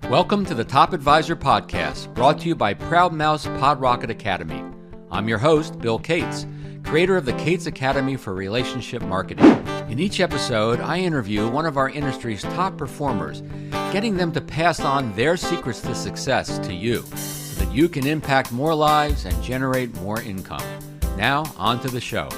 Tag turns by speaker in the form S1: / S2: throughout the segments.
S1: Welcome to the Top Advisor Podcast, brought to you by Proud Mouse Pod Rocket Academy. I'm your host, Bill Cates, creator of the Cates Academy for Relationship Marketing. In each episode, I interview one of our industry's top performers, getting them to pass on their secrets to success to you, so that you can impact more lives and generate more income. Now, on to the show.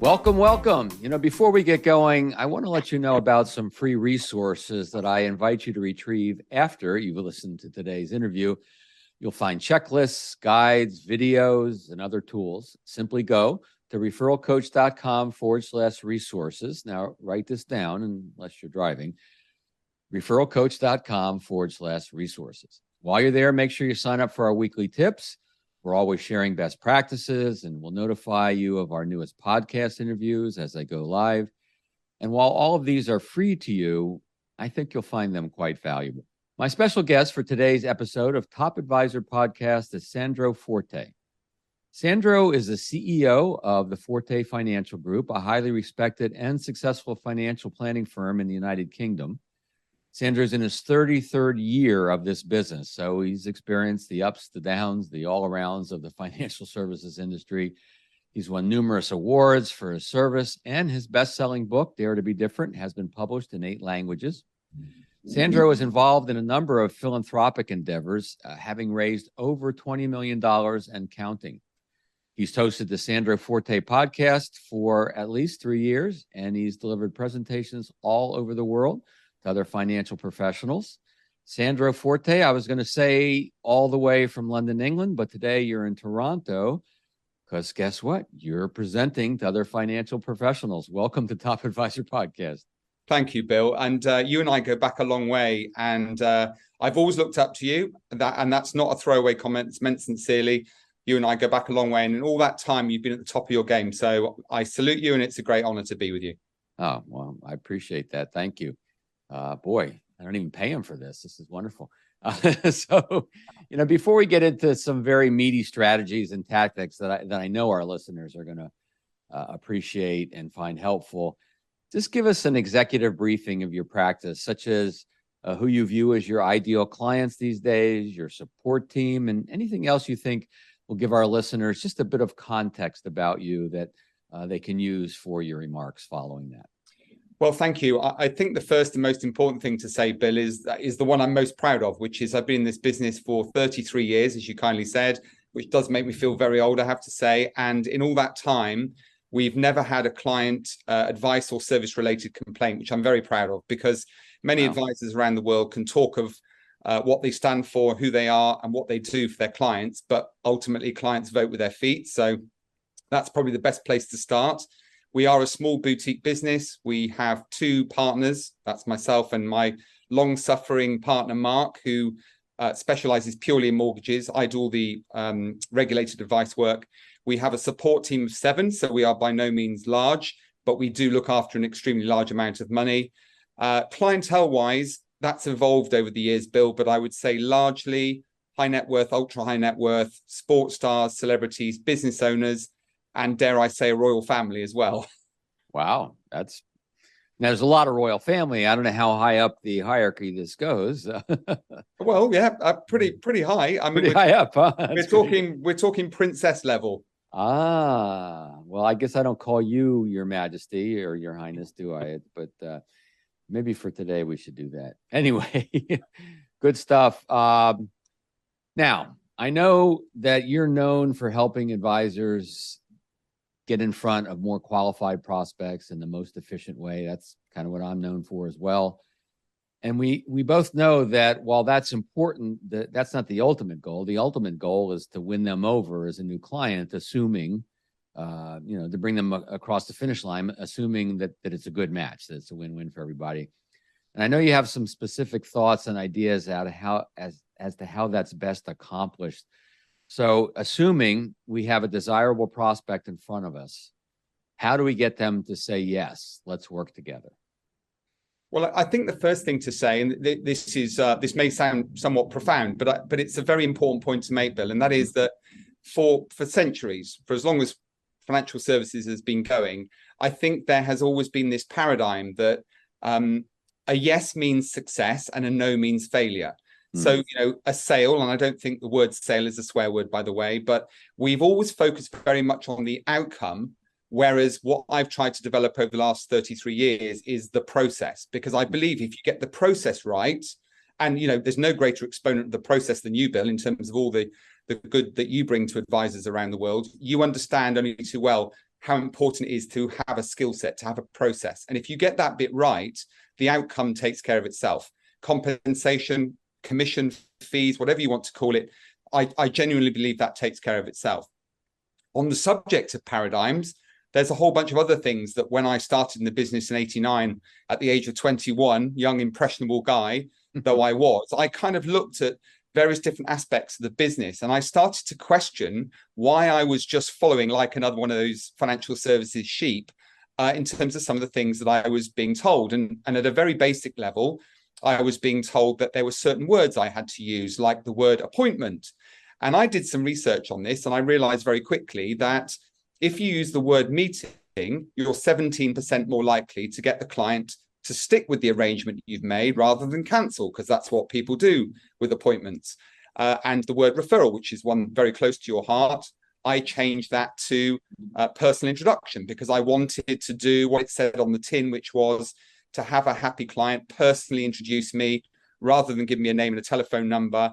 S1: Welcome. Before we get going, I want to let you know about some free resources that I invite you to retrieve after you've listened to today's interview. You'll find checklists, guides, videos, and other tools. Simply go to referralcoach.com/resources. Now, write this down unless you're driving. referralcoach.com/resources. While you're there, make sure you sign up for our weekly tips. We're always sharing best practices, and we'll notify you of our newest podcast interviews as they go live. And while all of these are free to you, I think you'll find them quite valuable. My special guest for today's episode of Top Advisor Podcast is Sandro Forte. Sandro is the CEO of the Forte Financial Group, a highly respected and successful financial planning firm in the United Kingdom. Sandro's in his 33rd year of this business, so he's experienced the ups, the downs, the all-arounds of the financial services industry. He's won numerous awards for his service, and his best-selling book, Dare to be Different, has been published in 8 languages. Sandro is involved in a number of philanthropic endeavors, having raised over $20 million and counting. He's hosted the Sandro Forte podcast for at least 3 years, and he's delivered presentations all over the world to other financial professionals. Sandro Forte, I was going to say all the way from London, England, but today you're in Toronto because guess what? You're presenting to other financial professionals. Welcome to Top Advisor Podcast.
S2: Thank you, Bill. And you and I go back a long way. And I've always looked up to you. And that's not a throwaway comment. It's meant sincerely. You and I go back a long way. And in all that time, you've been at the top of your game. So I salute you, and it's a great honor to be with you.
S1: Oh, well, I appreciate that. Thank you. Boy, I don't even pay him for this. This is wonderful. So, before we get into some very meaty strategies and tactics that I know our listeners are going to appreciate and find helpful, just give us an executive briefing of your practice, such as who you view as your ideal clients these days, your support team, and anything else you think will give our listeners just a bit of context about you that they can use for your remarks following that.
S2: Well, thank you. I think the first and most important thing to say, Bill, is the one I'm most proud of, which is I've been in this business for 33 years, as you kindly said, which does make me feel very old, I have to say. And in all that time, we've never had a client advice or service related complaint, which I'm very proud of, because many advisors around the world can talk of what they stand for, who they are, and what they do for their clients. But ultimately, clients vote with their feet. So that's probably the best place to start. We are a small boutique business. We have 2 partners. That's myself and my long-suffering partner, Mark, who specializes purely in mortgages. I do all the regulated advice work. We have a support team of 7, so we are by no means large, but we do look after an extremely large amount of money. Clientele-wise, that's evolved over the years, Bill, but I would say largely high net worth, ultra high net worth, sports stars, celebrities, business owners, and dare I say a royal family as well.
S1: Wow. There's a lot of royal family. I don't know how high up the hierarchy this goes.
S2: Well, yeah, pretty high. I mean,
S1: pretty high up, huh?
S2: We're talking princess level.
S1: Well, I guess I don't call you Your Majesty or Your Highness, do I? But maybe for today we should do that. Anyway, good stuff. Now, I know that you're known for helping advisors get in front of more qualified prospects in the most efficient way. That's kind of what I'm known for as well. And we both know that while that's important, that's not the ultimate goal. The ultimate goal is to win them over as a new client, assuming, to bring them across the finish line, assuming that it's a good match, that it's a win-win for everybody. And I know you have some specific thoughts and ideas as to how that's best accomplished. So assuming we have a desirable prospect in front of us, how do we get them to say, yes, let's work together?
S2: Well, I think the first thing to say, and this may sound somewhat profound, but it's a very important point to make, Bill, and that is that for centuries, for as long as financial services has been going, I think there has always been this paradigm that a yes means success and a no means failure. So, a sale, and I don't think the word sale is a swear word, by the way, but we've always focused very much on the outcome. Whereas what I've tried to develop over the last 33 years is the process, because I believe if you get the process right, and, there's no greater exponent of the process than you, Bill, in terms of all the good that you bring to advisors around the world, you understand only too well how important it is to have a skill set, to have a process. And if you get that bit right, the outcome takes care of itself. Compensation, commission, fees, whatever you want to call it, I genuinely believe that takes care of itself. On the subject of paradigms, there's a whole bunch of other things that when I started in the business in 89, at the age of 21, young, impressionable guy, though I kind of looked at various different aspects of the business. And I started to question why I was just following like another one of those financial services sheep in terms of some of the things that I was being told. And at a very basic level, I was being told that there were certain words I had to use, like the word appointment. And I did some research on this, and I realized very quickly that if you use the word meeting, you're 17% more likely to get the client to stick with the arrangement you've made rather than cancel, because that's what people do with appointments. And the word referral, which is one very close to your heart, I changed that to personal introduction, because I wanted to do what it said on the tin, which was to have a happy client personally introduce me rather than give me a name and a telephone number.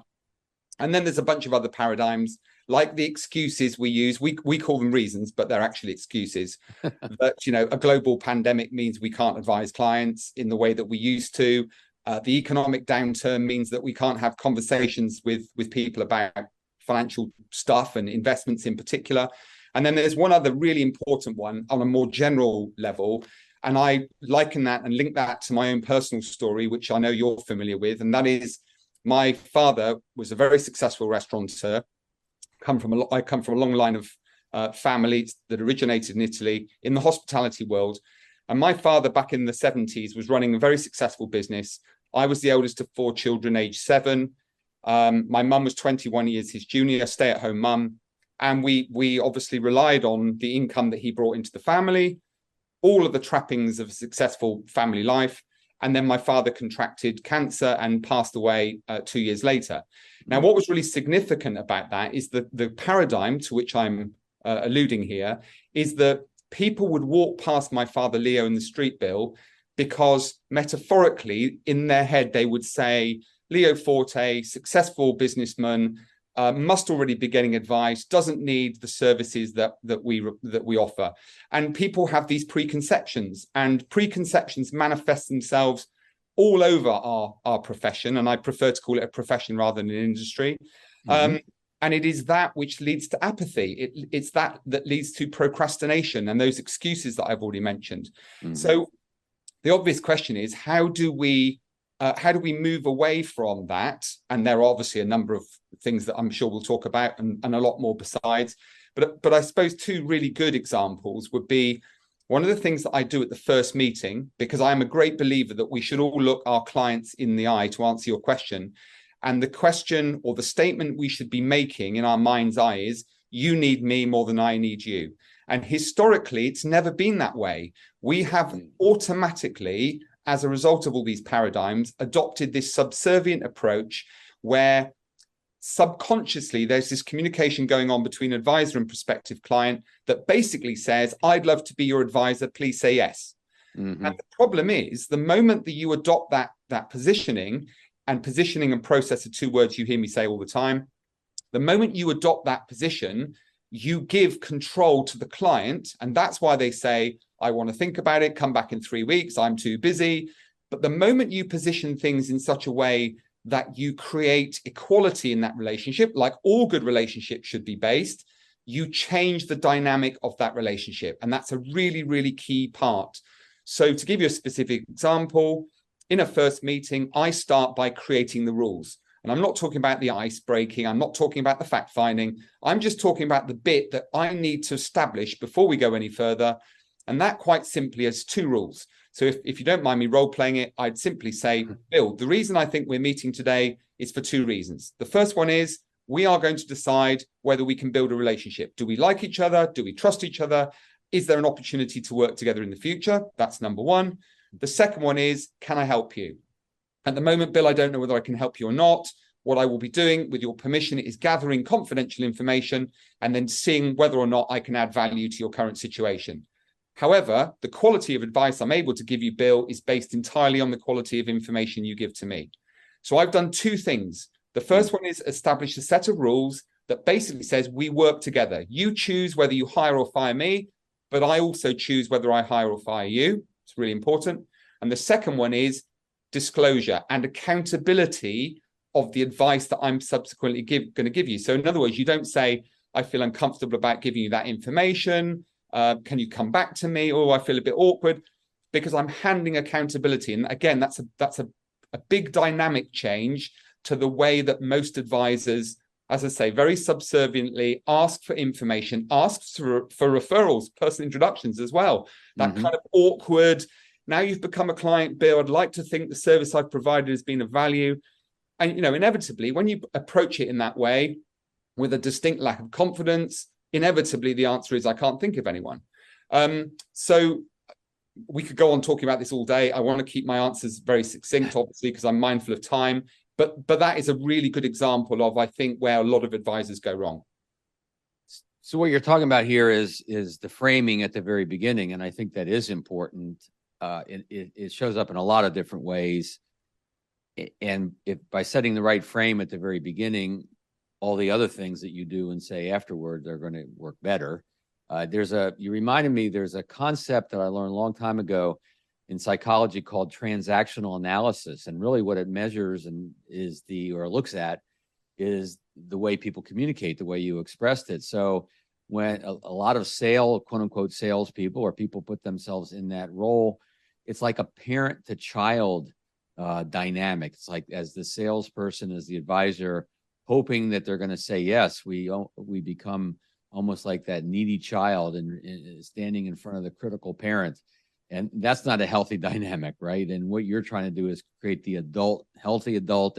S2: And then there's a bunch of other paradigms, like the excuses we use. We call them reasons, but they're actually excuses. But, a global pandemic means we can't advise clients in the way that we used to. The economic downturn means that we can't have conversations with people about financial stuff and investments in particular. And then there's one other really important one on a more general level. And I liken that and link that to my own personal story, which I know you're familiar with. And that is, my father was a very successful restaurateur. I come from a long line of families that originated in Italy in the hospitality world. And my father back in the 70s was running a very successful business. I was the eldest of 4 children, age 7. My mum was 21 years his junior, stay-at-home mum. And we obviously relied on the income that he brought into the family, all of the trappings of a successful family life. And then my father contracted cancer and passed away 2 years later. Now, what was really significant about that is the paradigm to which I'm alluding here is that people would walk past my father Leo in the street, Bill, because metaphorically in their head, they would say, Leo Forte, successful businessman, must already be getting advice, doesn't need the services that we offer. And people have these preconceptions, and preconceptions manifest themselves all over our profession. And I prefer to call it a profession rather than an industry. And it is that which leads to apathy. It's that leads to procrastination and those excuses that I've already mentioned. So the obvious question is, how do we move away from that? And there are obviously a number of things that I'm sure we'll talk about and a lot more besides. But I suppose 2 really good examples would be one of the things that I do at the first meeting, because I am a great believer that we should all look our clients in the eye to answer your question. And the question or the statement we should be making in our mind's eye is, you need me more than I need you. And historically, it's never been that way. We have automatically, as a result of all these paradigms, adopted this subservient approach where subconsciously there's this communication going on between advisor and prospective client that basically says, I'd love to be your advisor, please say yes. And the problem is, the moment that you adopt that positioning, and positioning and process are 2 words you hear me say all the time, the moment you adopt that position, you give control to the client. And that's why they say, I want to think about it, come back in 3 weeks, I'm too busy. But the moment you position things in such a way that you create equality in that relationship, like all good relationships should be based, you change the dynamic of that relationship. And that's a really, really key part. So to give you a specific example, in a first meeting, I start by creating the rules. And I'm not talking about the ice breaking. I'm not talking about the fact finding. I'm just talking about the bit that I need to establish before we go any further. And that quite simply is 2 rules. So if you don't mind me role playing it, I'd simply say, Bill, the reason I think we're meeting today is for 2 reasons. The first one is, we are going to decide whether we can build a relationship. Do we like each other? Do we trust each other? Is there an opportunity to work together in the future? That's number 1. The second one is, can I help you? At the moment, Bill, I don't know whether I can help you or not. What I will be doing, with your permission, is gathering confidential information and then seeing whether or not I can add value to your current situation. However, the quality of advice I'm able to give you, Bill, is based entirely on the quality of information you give to me. So I've done two things. The first one is establish a set of rules that basically says we work together. You choose whether you hire or fire me, but I also choose whether I hire or fire you. It's really important. And the second one is disclosure and accountability of the advice that I'm subsequently going to give you. So in other words, you don't say, I feel uncomfortable about giving you that information. Can you come back to me? Or I feel a bit awkward, because I'm handing accountability. And again, that's a big dynamic change to the way that most advisors, as I say, very subserviently ask for information, asks for referrals, personal introductions as well. That kind of awkward, now you've become a client, Bill, I'd like to think the service I've provided has been of value. And, you know, inevitably, when you approach it in that way with a distinct lack of confidence, inevitably the answer is, I can't think of anyone. So we could go on talking about this all day. I want to keep my answers very succinct, obviously, because I'm mindful of time. But that is a really good example of, I think, where a lot of advisors go wrong.
S1: So what you're talking about here is the framing at the very beginning, and I think that is important. It shows up in a lot of different ways. And if by setting the right frame at the very beginning, all the other things that you do and say afterward are going to work better. You reminded me, there's a concept that I learned a long time ago in psychology called transactional analysis. And really what it measures looks at is the way people communicate, the way you expressed it. So when a lot of quote unquote salespeople, or people put themselves in that role, it's like a parent to child dynamic. It's like, as the salesperson, as the advisor, hoping that they're going to say yes, we become almost like that needy child and standing in front of the critical parent. And that's not a healthy dynamic, right? And what you're trying to do is create the healthy adult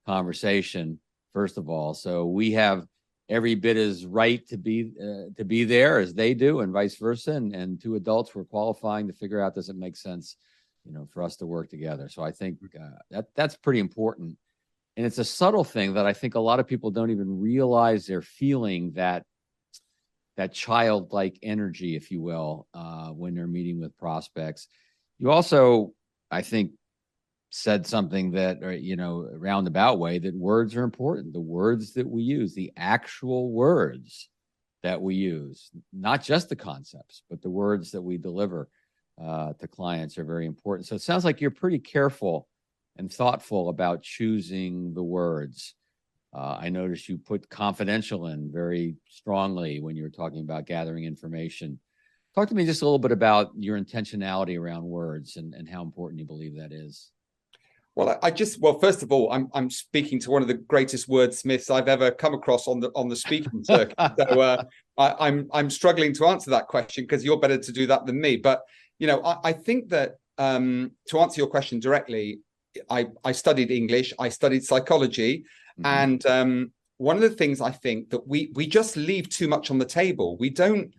S1: conversation, first of all. So we have every bit as right to be there as they do, and vice versa. And two adults, we're qualifying to figure out, does it make sense, for us to work together? So I think that's pretty important. And it's a subtle thing that I think a lot of people don't even realize they're feeling, that childlike energy, if you will, when they're meeting with prospects. You also, I think, said something that, a roundabout way, that words are important. The words that we use, the actual words that we use, not just the concepts, but the words that we deliver to clients are very important. So it sounds like you're pretty careful and thoughtful about choosing the words. I noticed you put confidential in very strongly when you were talking about gathering information. Talk to me just a little bit about your intentionality around words and how important you believe that is.
S2: Well, first of all, I'm speaking to one of the greatest wordsmiths I've ever come across on the speaking circuit. So I'm struggling to answer that question, because you're better to do that than me. But I think that to answer your question directly, I studied English, I studied psychology, and one of the things I think that we just leave too much on the table. We don't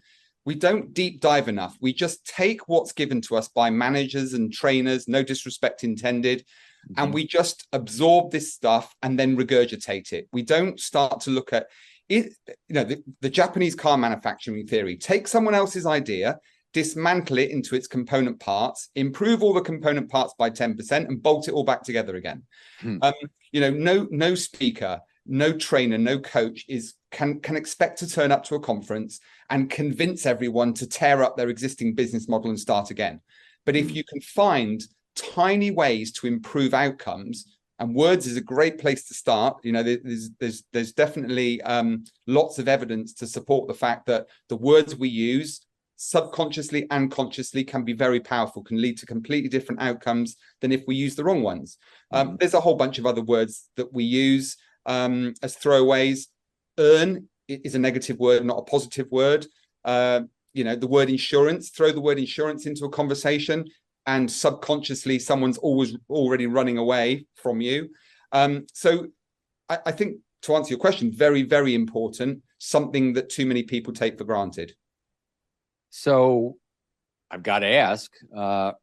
S2: deep dive enough. We just take what's given to us by managers and trainers, no disrespect intended, and we just absorb this stuff and then regurgitate it. We don't start to look at it. The Japanese car manufacturing theory: take someone else's idea, dismantle it into its component parts, improve all the component parts by 10%, and bolt it all back together again. No speaker, no trainer, no coach can expect to turn up to a conference and convince everyone to tear up their existing business model and start again. But if you can find tiny ways to improve outcomes, and words is a great place to start. There's definitely lots of evidence to support the fact that the words we use, subconsciously and consciously, can be very powerful, can lead to completely different outcomes than if we use the wrong ones. There's a whole bunch of other words that we use as throwaways. Earn is a negative word, not a positive word. The word insurance, throw the word insurance into a conversation, and subconsciously someone's already running away from you. So I think, to answer your question, very, very important, something that too many people take for granted.
S1: So I've got to ask,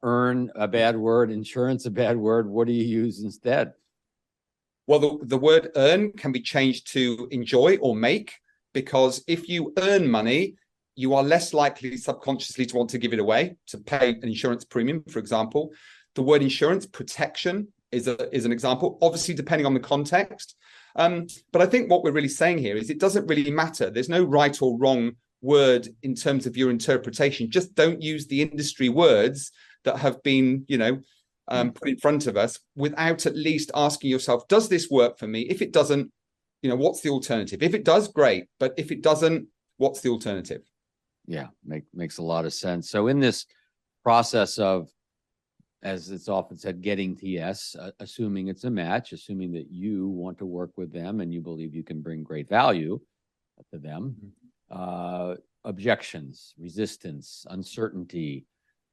S1: earn a bad word, insurance a bad word. What do you use instead?
S2: Well, the word earn can be changed to enjoy or make, because if you earn money, you are less likely subconsciously to want to give it away, to pay an insurance premium, for example. The word insurance, protection, is an example, obviously depending on the context. But I think what we're really saying here is it doesn't really matter. There's no right or wrong word in terms of your interpretation. Just don't use the industry words that have been, put in front of us without at least asking yourself, does this work for me? If it doesn't, what's the alternative? If it does, great. But if it doesn't, what's the alternative?
S1: Yeah, makes a lot of sense. So in this process of, as it's often said, getting to yes, assuming it's a match, assuming that you want to work with them and you believe you can bring great value to them, objections, resistance, uncertainty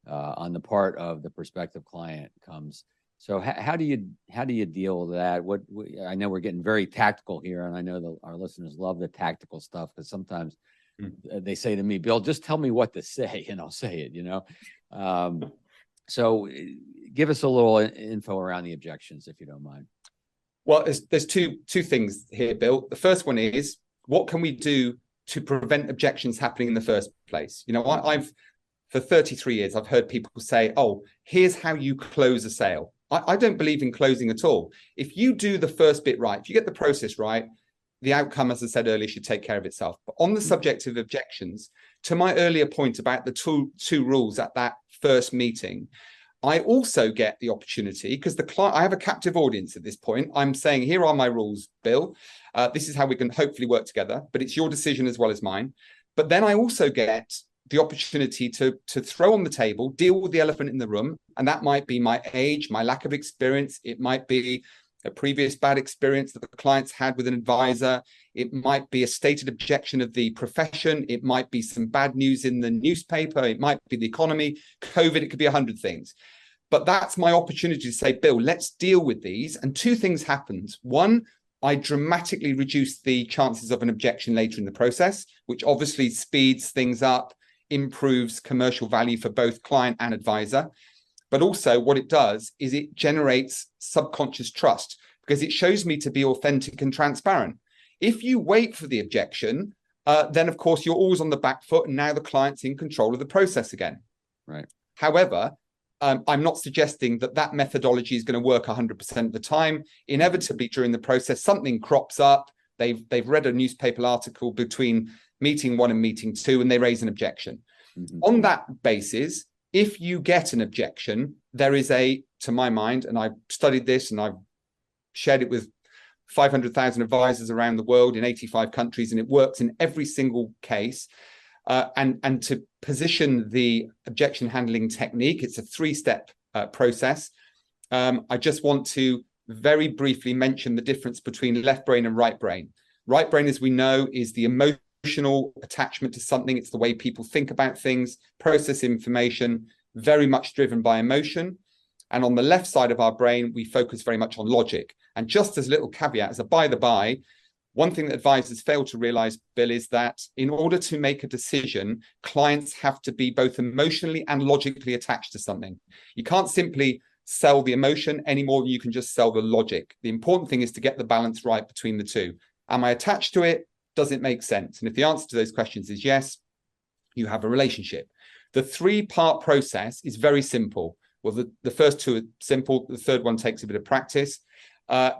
S1: on the part of the prospective client comes. So how do you deal with that? I know we're getting very tactical here, and I know that our listeners love the tactical stuff, because sometimes they say to me, Bill, just tell me what to say and I'll say it, So give us a little info around the objections, if you don't mind.
S2: Well, there's two things here, Bill. The first one is, what can we do to prevent objections happening in the first place? I've for 33 years, I've heard people say, oh, here's how you close a sale. I don't believe in closing at all. If you do the first bit right, if you get the process right, the outcome, as I said earlier, should take care of itself. But on the subject of objections, to my earlier point about the two rules at that first meeting, I also get the opportunity, because the client, I have a captive audience at this point. I'm saying, here are my rules, Bill. This is how we can hopefully work together, but it's your decision as well as mine. But then I also get the opportunity to throw on the table, deal with the elephant in the room. And that might be my age, my lack of experience. It might be a previous bad experience that the client's had with an advisor. It might be a stated objection of the profession. It might be some bad news in the newspaper. It might be the economy, COVID. It could be 100 things. But that's my opportunity to say, Bill, let's deal with these. And two things happened. One, I dramatically reduce the chances of an objection later in the process, which obviously speeds things up, improves commercial value for both client and advisor. But also what it does is it generates subconscious trust, because it shows me to be authentic and transparent. If you wait for the objection, then of course you're always on the back foot, and now the client's in control of the process again.
S1: Right.
S2: However, I'm not suggesting that methodology is going to work 100% of the time. Inevitably, during the process, something crops up. They've read a newspaper article between meeting 1 and meeting 2, and they raise an objection. On that basis, if you get an objection, there is to my mind, and I've studied this and I've shared it with 500,000 advisors around the world in 85 countries, and it works in every single case. And to position the objection handling technique, it's a 3-step process. I just want to very briefly mention the difference between left brain and right brain. Right brain, as we know, is the emotional attachment to something. It's the way people think about things, process information, very much driven by emotion. And on the left side of our brain, we focus very much on logic. And just as a little caveat, as a by the by, one thing that advisors fail to realize, Bill, is that in order to make a decision, clients have to be both emotionally and logically attached to something. You can't simply sell the emotion any more than you can just sell the logic. The important thing is to get the balance right between the two. Am I attached to it? Does it make sense? And if the answer to those questions is yes, you have a relationship. The 3-part process is very simple. Well, the first 2 are simple. The third one takes a bit of practice.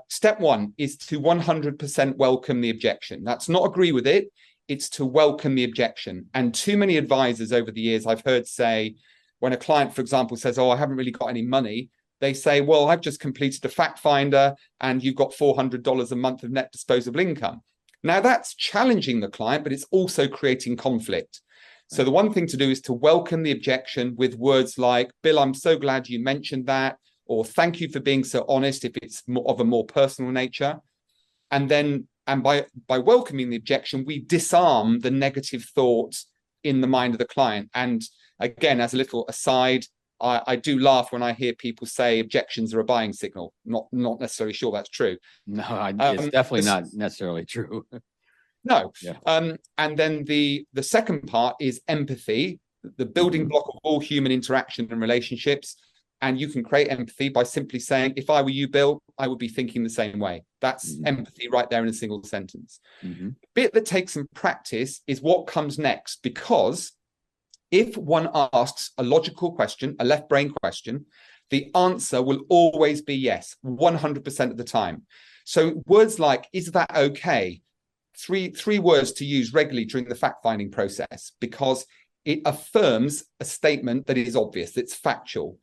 S2: Step 1 is to 100% welcome the objection. That's not agree with it. It's to welcome the objection. And too many advisors over the years I've heard say, when a client, for example, says, oh, I haven't really got any money, they say, well, I've just completed a fact finder and you've got $400 a month of net disposable income. Now, that's challenging the client, but it's also creating conflict. So the one thing to do is to welcome the objection with words like, Bill, I'm so glad you mentioned that, or thank you for being so honest, if it's of a more personal nature. And by welcoming the objection, we disarm the negative thoughts in the mind of the client. And again, as a little aside, I do laugh when I hear people say objections are a buying signal. Not necessarily sure that's true.
S1: No, it's definitely not necessarily true.
S2: No.
S1: Yeah.
S2: And then the second part is empathy. the building block of all human interaction and relationships. And you can create empathy by simply saying, if I were you, Bill, I would be thinking the same way. That's empathy right there in a single sentence. The bit that takes some practice is what comes next, because if one asks a logical question, a left brain question, the answer will always be yes, 100% of the time. So words like, is that okay? Three words to use regularly during the fact-finding process, because it affirms a statement that is obvious, that's factual.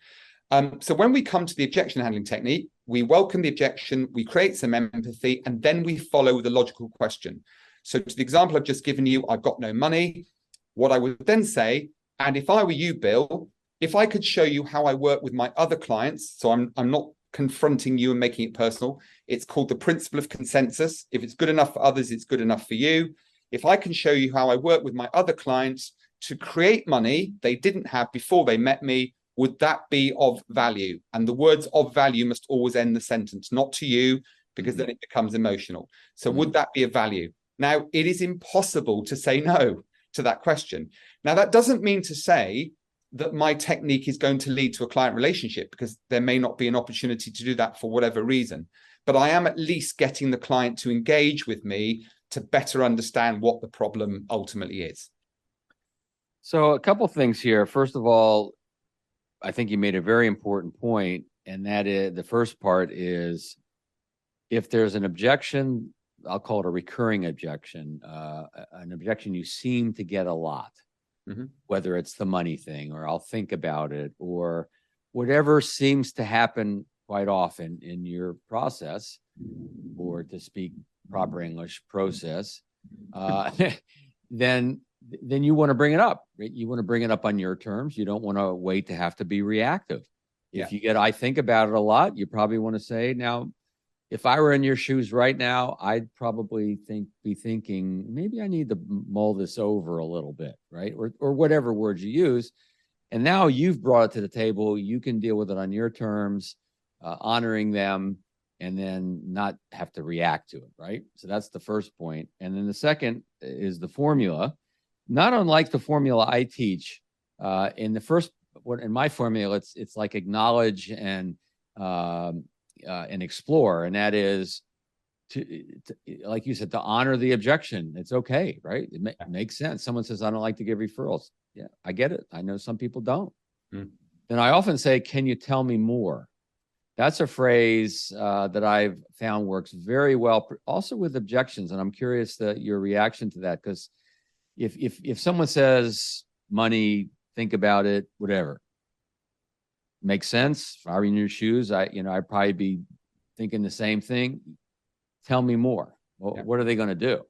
S2: So when we come to the objection handling technique, we welcome the objection, we create some empathy, and then we follow with a logical question. So to the example I've just given you, I've got no money. What I would then say, and if I were you, Bill, if I could show you how I work with my other clients, so I'm not confronting you and making it personal. It's called the principle of consensus. If it's good enough for others, it's good enough for you. If I can show you how I work with my other clients to create money they didn't have before they met me, would that be of value? And the words of value must always end the sentence, not to you, because then it becomes emotional. So would that be of value? Now, it is impossible to say no to that question. Now, that doesn't mean to say that my technique is going to lead to a client relationship, because there may not be an opportunity to do that for whatever reason. But I am at least getting the client to engage with me to better understand what the problem ultimately is.
S1: So a couple things here. First of all, I think you made a very important point, and that is, the first part is, if there's an objection, I'll call it a recurring objection, an objection you seem to get a lot, whether it's the money thing, or I'll think about it, or whatever seems to happen quite often in your process, or to speak proper English, process, then you want to bring it up, right? You want to bring it up on your terms. You don't want to wait to have to be reactive. If you get, I think about it a lot, you probably want to say, now, if I were in your shoes right now, I'd probably be thinking, maybe I need to mull this over a little bit, right? Or whatever words you use. And now you've brought it to the table. You can deal with it on your terms, honoring them, and then not have to react to it, right? So that's the first point. And then the second is the formula. Not unlike the formula I teach, in my formula, it's like acknowledge and explore, and that is to like you said, to honor the objection. It's okay, right? It makes sense. Someone says, I don't like to give referrals. Yeah, I get it. I know some people don't. Then I often say, can you tell me more? That's a phrase that I've found works very well, also with objections. And I'm curious your reaction to that, because if someone says money, think about it, whatever, makes sense. If I were in your shoes, I'd probably be thinking the same thing. Tell me more. Well, what are they going to do?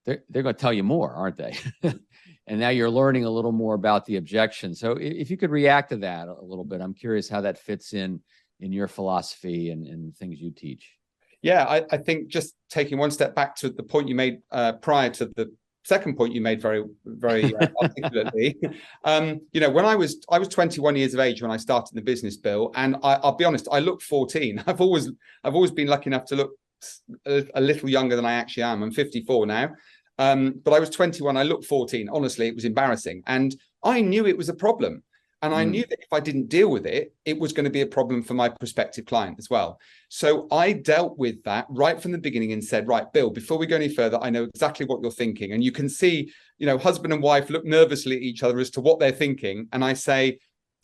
S1: They're going to tell you more, aren't they? And now you're learning a little more about the objection. So if you could react to that a little bit, I'm curious how that fits in your philosophy and things you teach.
S2: Yeah, I think just taking one step back to the point you made prior to the second point you made very, very articulately. When I was 21 years of age when I started the business, Bill, and I'll be honest, I look 14. I've always been lucky enough to look a little younger than I actually am. I'm 54 now. But I was 21. I looked 14. Honestly, it was embarrassing. And I knew it was a problem. And I knew that if I didn't deal with it, it was going to be a problem for my prospective client as well. So I dealt with that right from the beginning and said, right, Bill, before we go any further, I know exactly what you're thinking. And you can see, husband and wife look nervously at each other as to what they're thinking. And I say,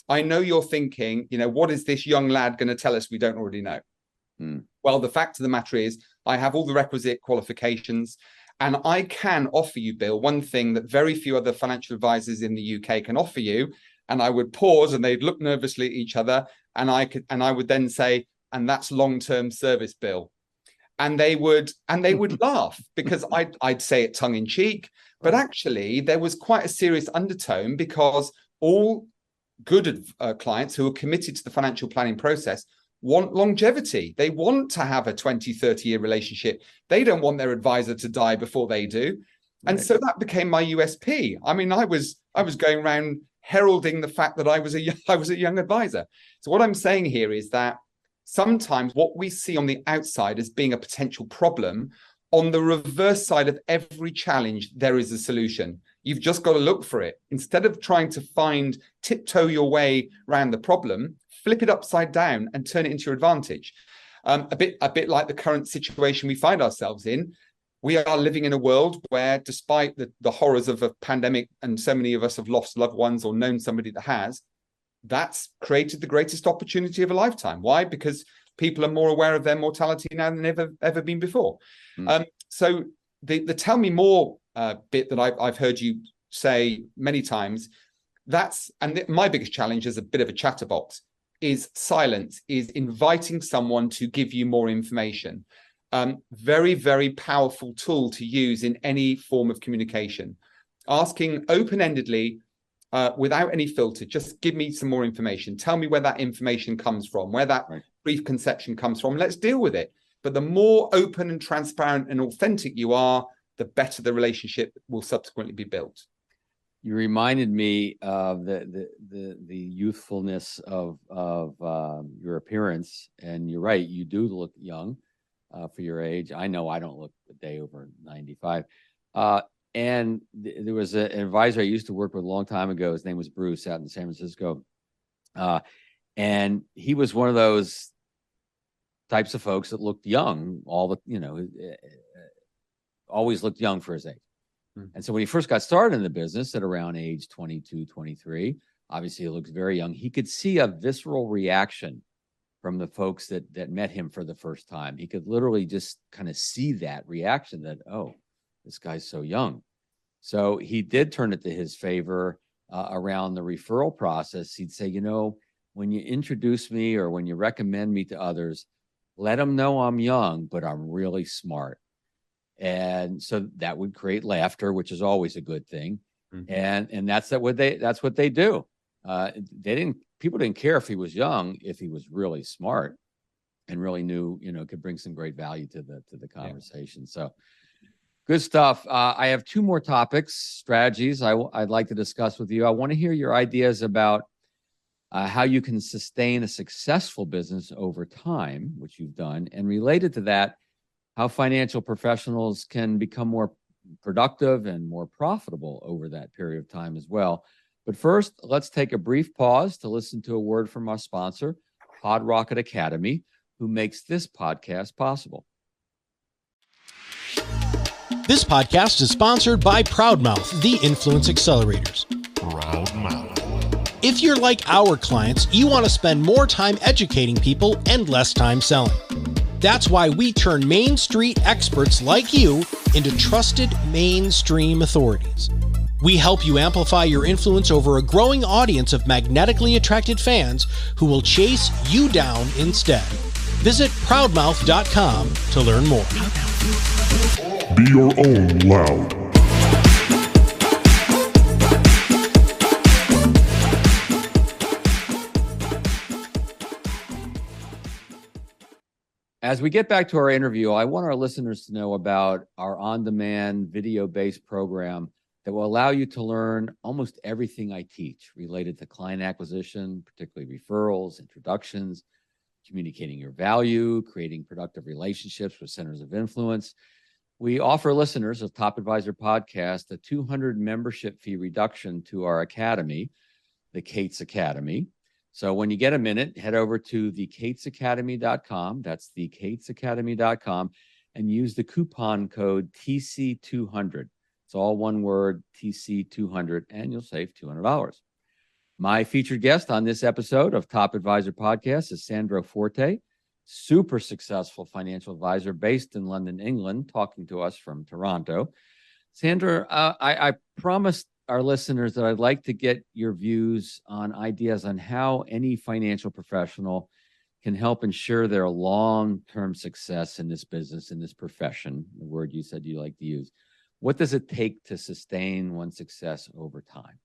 S2: I know you're thinking, what is this young lad going to tell us we don't already know? Well, the fact of the matter is, I have all the requisite qualifications. And I can offer you, Bill, one thing that very few other financial advisors in the UK can offer you. And I would pause and they'd look nervously at each other. And I would then say, and that's long-term service, Bill. And they would laugh, because I'd say it tongue in cheek. But actually, there was quite a serious undertone, because all good clients who are committed to the financial planning process want longevity. They want to have a 20, 30-year relationship. They don't want their advisor to die before they do. And so that became my USP. I mean, I was going around heralding the fact that I was a young advisor. So what I'm saying here is that sometimes what we see on the outside as being a potential problem, on the reverse side of every challenge, there is a solution. You've just got to look for it. Instead of trying to tiptoe your way around the problem, flip it upside down and turn it into your advantage. A bit like the current situation we find ourselves in. We are living in a world where, despite the horrors of a pandemic, and so many of us have lost loved ones or known somebody that has, that's created the greatest opportunity of a lifetime. Why? Because people are more aware of their mortality now than they've ever been before. So the tell me more bit that I've heard you say many times, my biggest challenge as a bit of a chatterbox is silence, is inviting someone to give you more information. Very, very powerful tool to use in any form of communication. Asking open-endedly, without any filter, just give me some more information. Tell me where that information comes from, where that brief conception comes from. Let's deal with it. But the more open and transparent and authentic you are, the better the relationship will subsequently be built.
S1: You reminded me of the youthfulness of your appearance, and you're right. You do look young for your age. I know I don't look a day over 95. And there was an advisor I used to work with a long time ago. His name was Bruce, out in San Francisco, and he was one of those types of folks that looked young. Always looked young for his age. And so when he first got started in the business at around age 22, 23, obviously he looks very young. He could see a visceral reaction from the folks that met him for the first time. He could literally just kind of see that reaction that, oh, this guy's so young. So he did turn it to his favor around the referral process. He'd say, when you introduce me or when you recommend me to others, let them know I'm young, but I'm really smart. And so that would create laughter, which is always a good thing. And that's what they do. People didn't care if he was young, if he was really smart and really knew, could bring some great value to the conversation. So good stuff. I have two more topics, strategies I'd like to discuss with you. I want to hear your ideas about how you can sustain a successful business over time, which you've done. And related to that, how financial professionals can become more productive and more profitable over that period of time as well. But first, let's take a brief pause to listen to a word from our sponsor, Pod Rocket Academy, who makes this podcast possible.
S3: This podcast is sponsored by Proudmouth, the Influence Accelerators.
S4: Proudmouth.
S3: If you're like our clients, you want to spend more time educating people and less time selling. That's why we turn Main Street experts like you into trusted mainstream authorities. We help you amplify your influence over a growing audience of magnetically attracted fans who will chase you down instead. Visit proudmouth.com to learn more.
S4: Be your own loud.
S1: As we get back to our interview, I want our listeners to know about our on-demand video-based program that will allow you to learn almost everything I teach related to client acquisition, particularly referrals, introductions, communicating your value, creating productive relationships with centers of influence. We offer listeners of Top Advisor Podcast a $200 membership fee reduction to our academy, the Cates Academy. So when you get a minute, head over to thecatesacademy.com. That's thecatesacademy.com, and use the coupon code TC200. It's all one word, TC200, and you'll save $200. My featured guest on this episode of Top Advisor Podcast is Sandro Forte, super successful financial advisor based in London, England, talking to us from Toronto. Sandro, I promised our listeners that I'd like to get your views on ideas on how any financial professional can help ensure their long-term success in this business, in this profession, the word you said you like to use. What does it take to sustain one's success over time?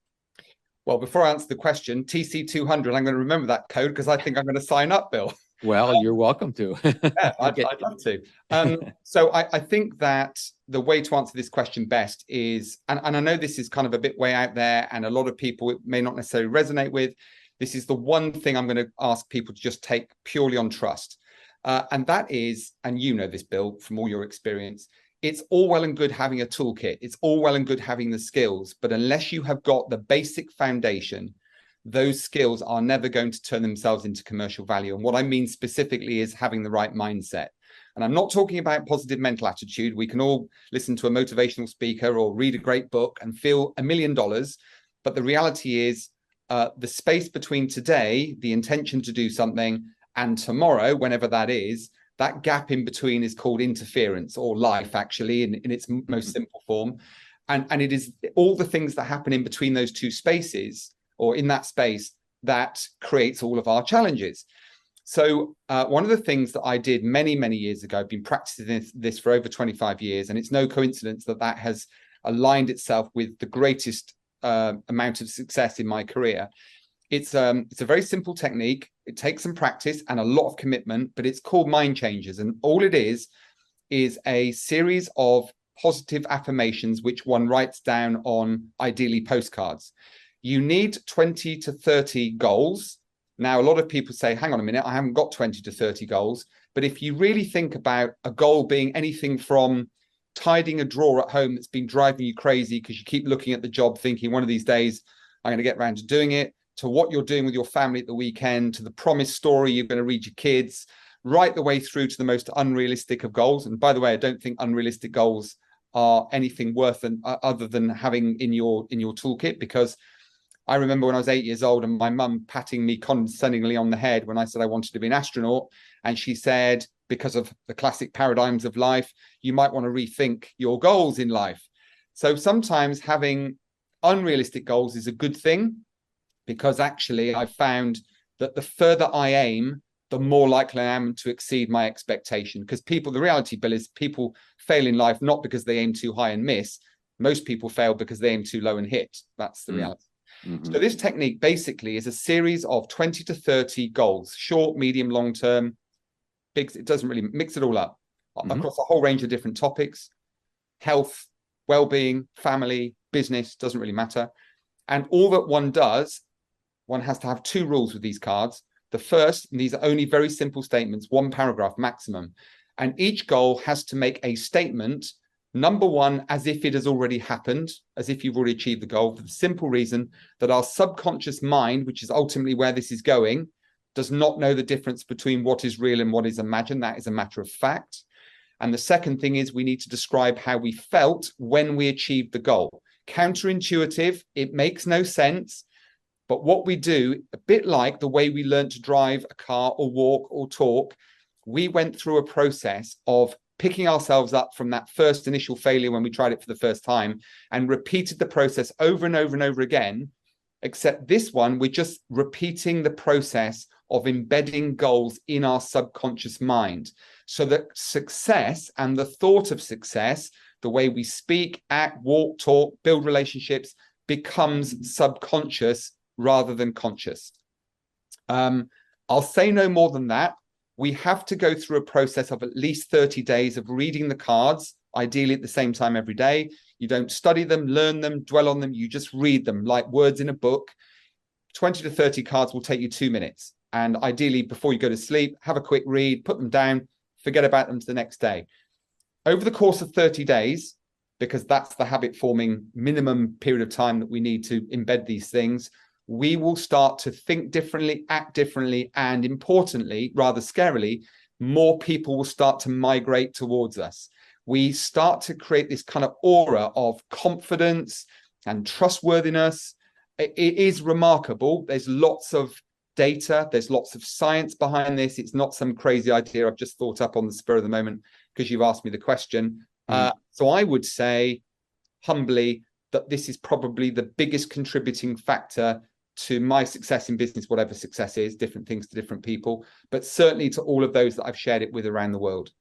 S2: Well, before I answer the question, TC200, I'm going to remember that code because I think I'm going to sign up, Bill.
S1: Well, you're welcome to.
S2: Yeah, I'd love to. So I think that the way to answer this question best is, and I know this is kind of a bit way out there, and a lot of people it may not necessarily resonate with. This is the one thing I'm going to ask people to just take purely on trust. And that is, and you know this, Bill, from all your experience, it's all well and good having a toolkit. It's all well and good having the skills, but unless you have got the basic foundation, those skills are never going to turn themselves into commercial value. And what I mean specifically is having the right mindset. And I'm not talking about positive mental attitude. We can all listen to a motivational speaker or read a great book and feel $1 million. But the reality is the space between today, the intention to do something, and tomorrow, whenever that is, that gap in between is called interference, or life, actually, in its most simple form. And it is all the things that happen in between those two spaces, or in that space, that creates all of our challenges. So one of the things that I did many, many years ago, I've been practicing this for over 25 years, and it's no coincidence that that has aligned itself with the greatest amount of success in my career. It's a very simple technique. It takes some practice and a lot of commitment, but it's called mind changers. And all it is a series of positive affirmations, which one writes down on ideally postcards. You need 20 to 30 goals. Now, a lot of people say, hang on a minute, I haven't got 20 to 30 goals. But if you really think about a goal being anything from tidying a drawer at home that's been driving you crazy because you keep looking at the job thinking one of these days I'm going to get around to doing it, to what you're doing with your family at the weekend, to the promised story you're going to read your kids, right the way through to the most unrealistic of goals. And by the way, I don't think unrealistic goals are anything worth other than having in your toolkit, because I remember when I was 8 years old and my mum patting me condescendingly on the head when I said I wanted to be an astronaut. And she said, because of the classic paradigms of life, you might want to rethink your goals in life. So sometimes having unrealistic goals is a good thing, because actually I found that the further I aim, the more likely I am to exceed my expectation. Because the reality, Bill, is people fail in life not because they aim too high and miss. Most people fail because they aim too low and hit. That's the reality. Mm-hmm. So this technique basically is a series of 20 to 30 goals, short, medium, long term, big. It doesn't really mix it all up across a whole range of different topics: health, well-being, family, business, doesn't really matter. And all that one does, one has to have two rules with these cards. The first, and these are only very simple statements, one paragraph maximum. And each goal has to make a statement, number one, as if it has already happened, as if you've already achieved the goal, for the simple reason that our subconscious mind, which is ultimately where this is going, does not know the difference between what is real and what is imagined. That is a matter of fact. And the second thing is we need to describe how we felt when we achieved the goal. Counterintuitive, it makes no sense. But what we do, a bit like the way we learn to drive a car or walk or talk, we went through a process of picking ourselves up from that first initial failure when we tried it for the first time and repeated the process over and over and over again. Except this one, we're just repeating the process of embedding goals in our subconscious mind, so that success and the thought of success, the way we speak, act, walk, talk, build relationships, becomes subconscious rather than conscious. I'll say no more than that. We have to go through a process of at least 30 days of reading the cards, ideally at the same time every day. You don't study them, learn them, dwell on them. You just read them like words in a book. 20 to 30 cards will take you 2 minutes. And ideally, before you go to sleep, have a quick read, put them down, forget about them to the next day. Over the course of 30 days, because that's the habit forming minimum period of time that we need to embed these things, we will start to think differently, act differently, and importantly, rather scarily, more people will start to migrate towards us. We start to create this kind of aura of confidence and trustworthiness. It is remarkable. There's lots of data, there's lots of science behind this. It's not some crazy idea I've just thought up on the spur of the moment because you've asked me the question. So I would say humbly that this is probably the biggest contributing factor to my success in business, whatever success is, different things to different people, but certainly to all of those that I've shared it with around the world.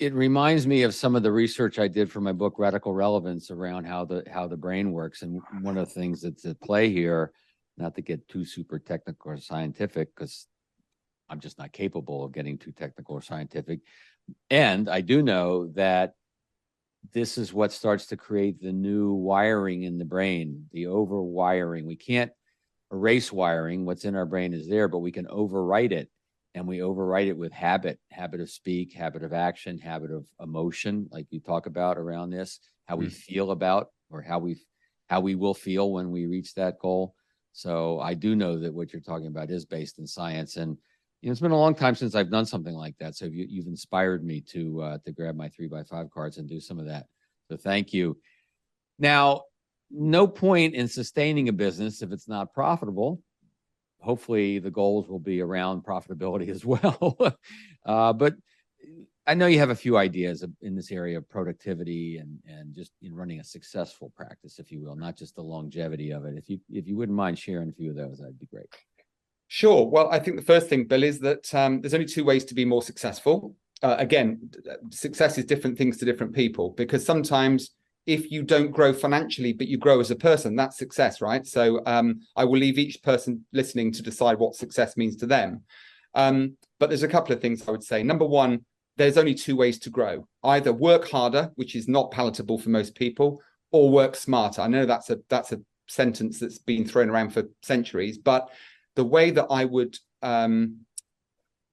S1: It reminds me of some of the research I did for my book, Radical Relevance, around how the brain works. And one of the things that's at play here, not to get too super technical or scientific, because I'm just not capable of getting too technical or scientific. And I do know that this is what starts to create the new wiring in the brain, the overwiring. We can't erase wiring. What's in our brain is there, but we can overwrite it. and we overwrite it with habit of speak, habit of action, habit of emotion, like you talk about around this, how we feel about, or how we will feel when we reach that goal. So I do know that what you're talking about is based in science, and it's been a long time since I've done something like that. So you've inspired me to grab my 3x5 cards and do some of that. So thank you. Now, no point in sustaining a business if it's not profitable. Hopefully the goals will be around profitability as well. But I know you have a few ideas in this area of productivity and just in running a successful practice, if you will, not just the longevity of it. If you wouldn't mind sharing a few of those, that'd be great.
S2: Sure. Well, I think the first thing, Bill, is that there's only two ways to be more successful. Again, success is different things to different people, because sometimes if you don't grow financially, but you grow as a person, that's success, right? So I will leave each person listening to decide what success means to them. But there's a couple of things I would say. Number one, there's only two ways to grow. Either work harder, which is not palatable for most people, or work smarter. I know that's a sentence that's been thrown around for centuries, but the way that I would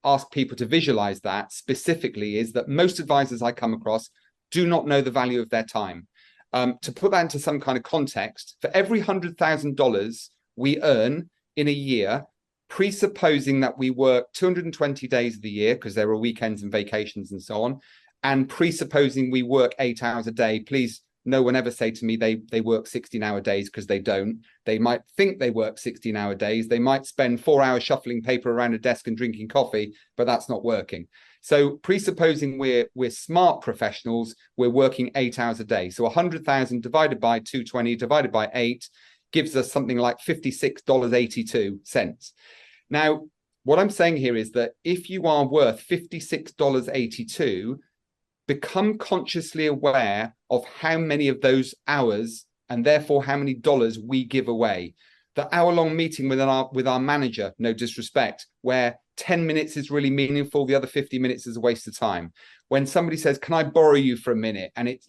S2: ask people to visualize that specifically is that most advisors I come across do not know the value of their time. To put that into some kind of context, for every $100,000 we earn in a year, presupposing that we work 220 days of the year, because there are weekends and vacations and so on, and presupposing we work 8 hours a day, please no one ever say to me they work 16-hour days, because they don't. They might think they work 16-hour days. They might spend 4 hours shuffling paper around a desk and drinking coffee, but that's not working. So presupposing we're smart professionals, we're working 8 hours a day. So 100,000 divided by 220 divided by 8 gives us something like $56.82. Now, what I'm saying here is that if you are worth $56.82, become consciously aware of how many of those hours and therefore how many dollars we give away. The hour-long meeting with our manager, no disrespect, where 10 minutes is really meaningful, the other 50 minutes is a waste of time. When somebody says, can I borrow you for a minute? And it's,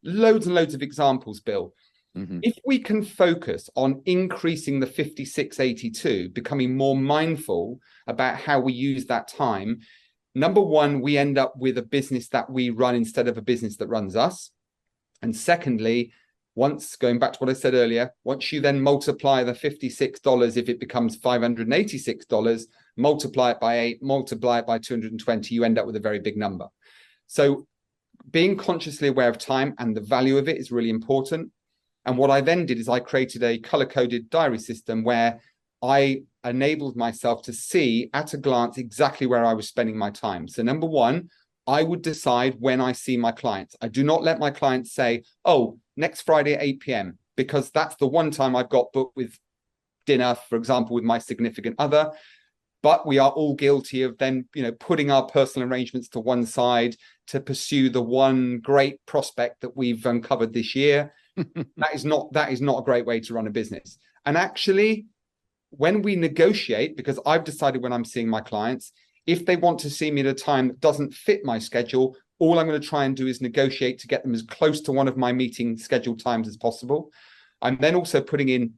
S2: loads and loads of examples, Bill. Mm-hmm. If we can focus on increasing the 5682, becoming more mindful about how we use that time, number one, we end up with a business that we run instead of a business that runs us. And secondly, once, going back to what I said earlier, once you then multiply the $56, if it becomes $586, multiply it by 8, multiply it by 220, you end up with a very big number. So being consciously aware of time and the value of it is really important. And what I then did is I created a color-coded diary system where I enabled myself to see at a glance exactly where I was spending my time. So number one, I would decide when I see my clients. I do not let my clients say, oh, next Friday at 8 p.m., because that's the one time I've got booked with dinner, for example, with my significant other. But we are all guilty of then, putting our personal arrangements to one side to pursue the one great prospect that we've uncovered this year. That is not a great way to run a business. And actually, when we negotiate, because I've decided when I'm seeing my clients, if they want to see me at a time that doesn't fit my schedule, all I'm going to try and do is negotiate to get them as close to one of my meeting scheduled times as possible. I'm then also putting in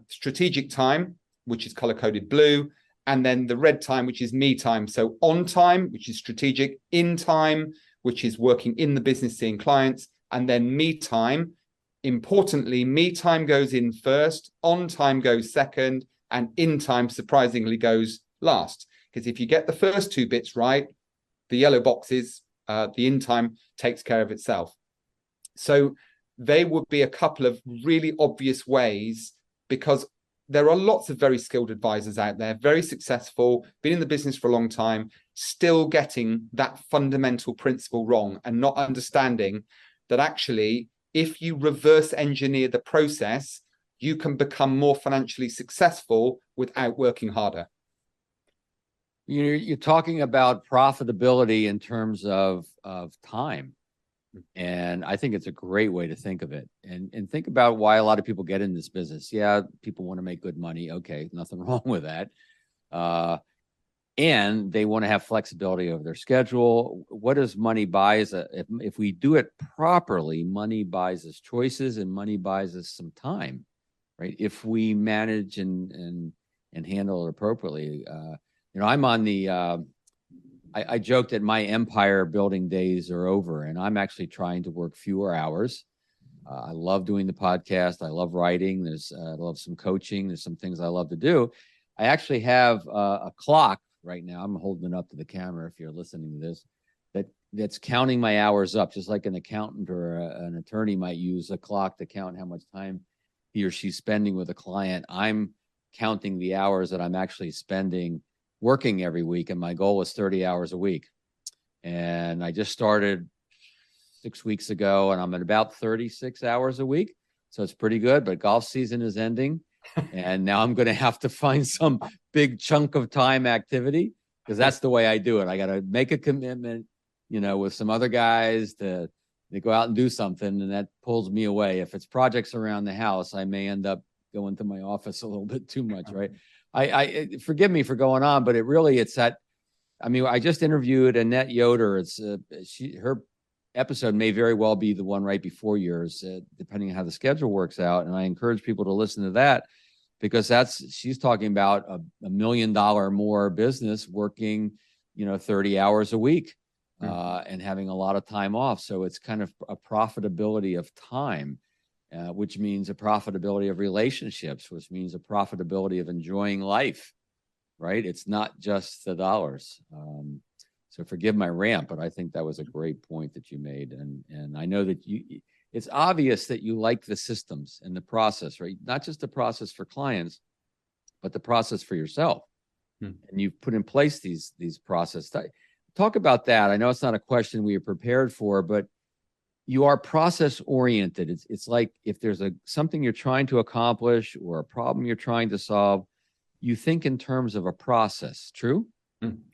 S2: strategic time, which is color-coded blue, and then the red time, which is me time. So on time, which is strategic, in time, which is working in the business, seeing clients, and then me time. Importantly, me time goes in first, on time goes second, and in time surprisingly goes last. Because if you get the first two bits right, the yellow boxes, the in time takes care of itself. So they would be a couple of really obvious ways, because there are lots of very skilled advisors out there, very successful, been in the business for a long time, still getting that fundamental principle wrong and not understanding that actually, if you reverse engineer the process, you can become more financially successful without working harder.
S1: You're talking about profitability in terms of time. And I think it's a great way to think of it. And think about why a lot of people get in this business. Yeah, people want to make good money. Okay, nothing wrong with that. And they want to have flexibility over their schedule. What does money buy? If we do it properly, money buys us choices and money buys us some time, right? If we manage and handle it appropriately. I'm on the, I joked that my empire building days are over, and I'm actually trying to work fewer hours. I love doing the podcast. I love writing. I love some coaching. There's some things I love to do. I actually have a clock right now. I'm holding it up to the camera if you're listening to this, that's counting my hours up, just like an accountant or an attorney might use a clock to count how much time he or she's spending with a client. I'm counting the hours that I'm actually spending working every week, and my goal is 30 hours a week. And I just started 6 weeks ago, and I'm at about 36 hours a week. So it's pretty good, but golf season is ending. And now I'm going to have to find some big chunk of time activity, because that's the way I do it. I got to make a commitment, with some other guys to go out and do something, and that pulls me away. If it's projects around the house, I may end up going to my office a little bit too much, right? I forgive me for going on, but it's that. I mean, I just interviewed Annette Yoder. Her episode may very well be the one right before yours, depending on how the schedule works out. And I encourage people to listen to that, because she's talking about a $1 million more business working, 30 hours a week, and having a lot of time off. So it's kind of a profitability of time, which means a profitability of relationships, which means a profitability of enjoying life, right? It's not just the dollars. So forgive my rant, but I think that was a great point that you made. And I know that it's obvious that you like the systems and the process, right? Not just the process for clients, but the process for yourself. And you've put in place these processes. Talk about that. I know it's not a question we are prepared for, but you are process oriented. It's like if there's something you're trying to accomplish or a problem you're trying to solve, you think in terms of a process. True?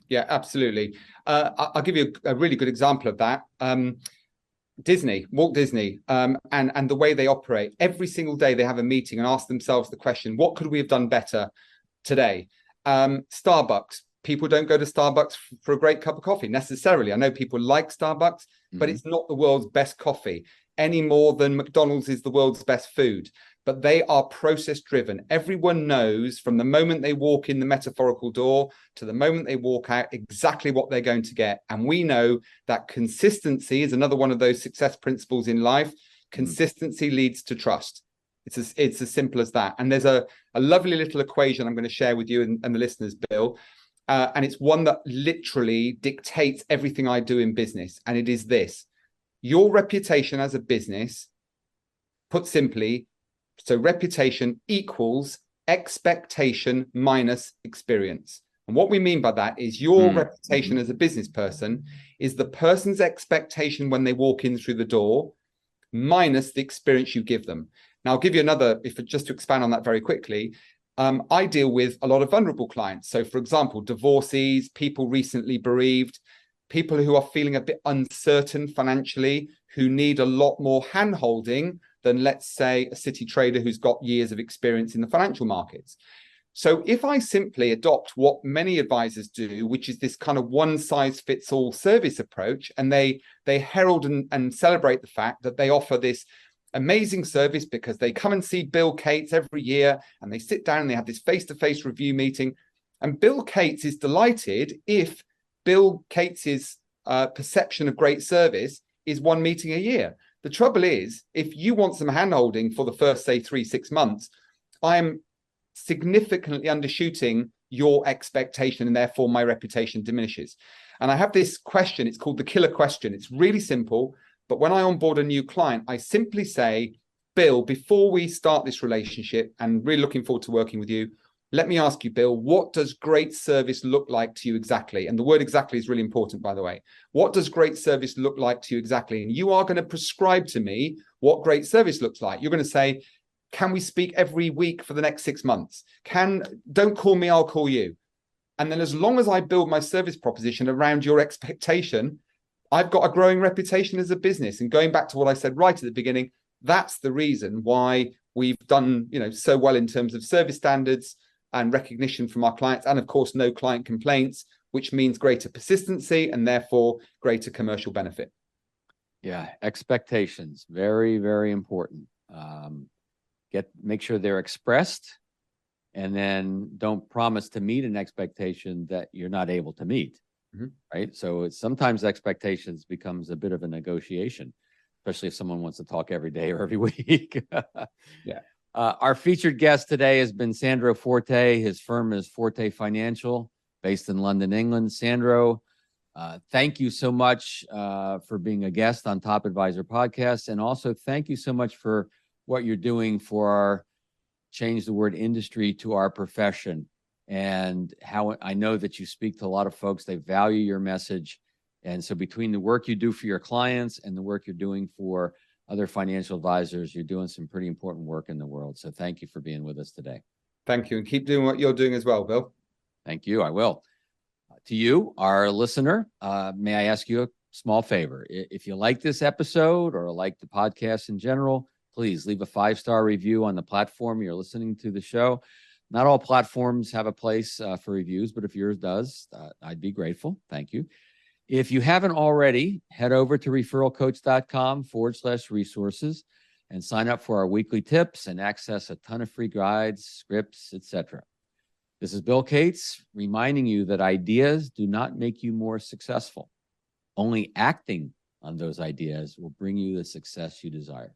S2: Yeah, absolutely. I'll give you a really good example of that. Walt Disney, and the way they operate. Every single day they have a meeting and ask themselves the question, what could we have done better today? Starbucks. People don't go to Starbucks for a great cup of coffee necessarily. I know people like Starbucks, but it's not the world's best coffee any more than McDonald's is the world's best food. But they are process driven. Everyone knows from the moment they walk in the metaphorical door to the moment they walk out exactly what they're going to get. And we know that consistency is another one of those success principles in life. Consistency leads to trust. It's as simple as that. And there's a lovely little equation I'm going to share with you and the listeners, Bill. And it's one that literally dictates everything I do in business. And it is this: your reputation as a business, put simply, so reputation equals expectation minus experience. And what we mean by that is your reputation as a business person is the person's expectation when they walk in through the door minus the experience you give them. Now, I'll give you another, just to expand on that very quickly. I deal with a lot of vulnerable clients. So, for example, divorcees, people recently bereaved, people who are feeling a bit uncertain financially, who need a lot more hand-holding than, let's say, a city trader who's got years of experience in the financial markets. So if I simply adopt what many advisors do, which is this kind of one-size-fits-all service approach, and they herald and celebrate the fact that they offer this amazing service because they come and see Bill Cates every year, and they sit down and they have this face-to-face review meeting, and Bill Cates is delighted if Bill Cates's perception of great service is one meeting a year. The trouble is, if you want some handholding for the first, say, 3-6 months, I'm significantly undershooting your expectation, and therefore my reputation diminishes. And I have this question, it's called the killer question. It's really simple, but when I onboard a new client, I simply say, Bill, before we start this relationship, and really looking forward to working with you, let me ask you, Bill, what does great service look like to you exactly? And the word exactly is really important, by the way. What does great service look like to you exactly? And you are going to prescribe to me what great service looks like. You're going to say, can we speak every week for the next 6 months? Don't call me, I'll call you. And then as long as I build my service proposition around your expectation, I've got a growing reputation as a business. And going back to what I said right at the beginning, that's the reason why we've done, so well in terms of service standards and recognition from our clients, and of course, no client complaints, which means greater persistency and therefore greater commercial benefit.
S1: Yeah, expectations, very, very important. Make sure they're expressed and then don't promise to meet an expectation that you're not able to meet. Right. So it's sometimes expectations becomes a bit of a negotiation, especially if someone wants to talk every day or every week.
S2: Yeah.
S1: Our featured guest today has been Sandro Forte. His firm is Forte Financial, based in London, England. Sandro, thank you so much for being a guest on Top Advisor Podcast. And also thank you so much for what you're doing for our change the word industry to our profession, and how I know that you speak to a lot of folks. They value your message. And so between the work you do for your clients and the work you're doing for other financial advisors, you're doing some pretty important work in the world. So thank you for being with us today.
S2: Thank you. And keep doing what you're doing as well, Bill.
S1: Thank you. I will. To you, our listener, may I ask you a small favor? If you like this episode or like the podcast in general, please leave a 5-star review on the platform you're listening to the show. Not all platforms have a place for reviews, but if yours does, I'd be grateful. Thank you. If you haven't already, head over to referralcoach.com/resources and sign up for our weekly tips and access a ton of free guides, scripts, etc. This is Bill Cates reminding you that ideas do not make you more successful. Only acting on those ideas will bring you the success you desire.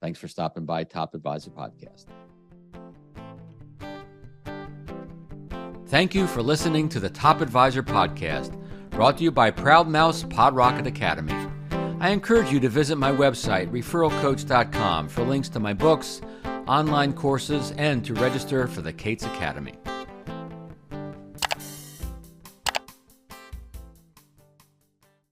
S1: Thanks for stopping by Top Advisor Podcast. Thank you for listening to the Top Advisor Podcast, brought to you by Proud Mouse Pod Rocket Academy. I encourage you to visit my website, referralcoach.com, for links to my books, online courses, and to register for the Cates Academy.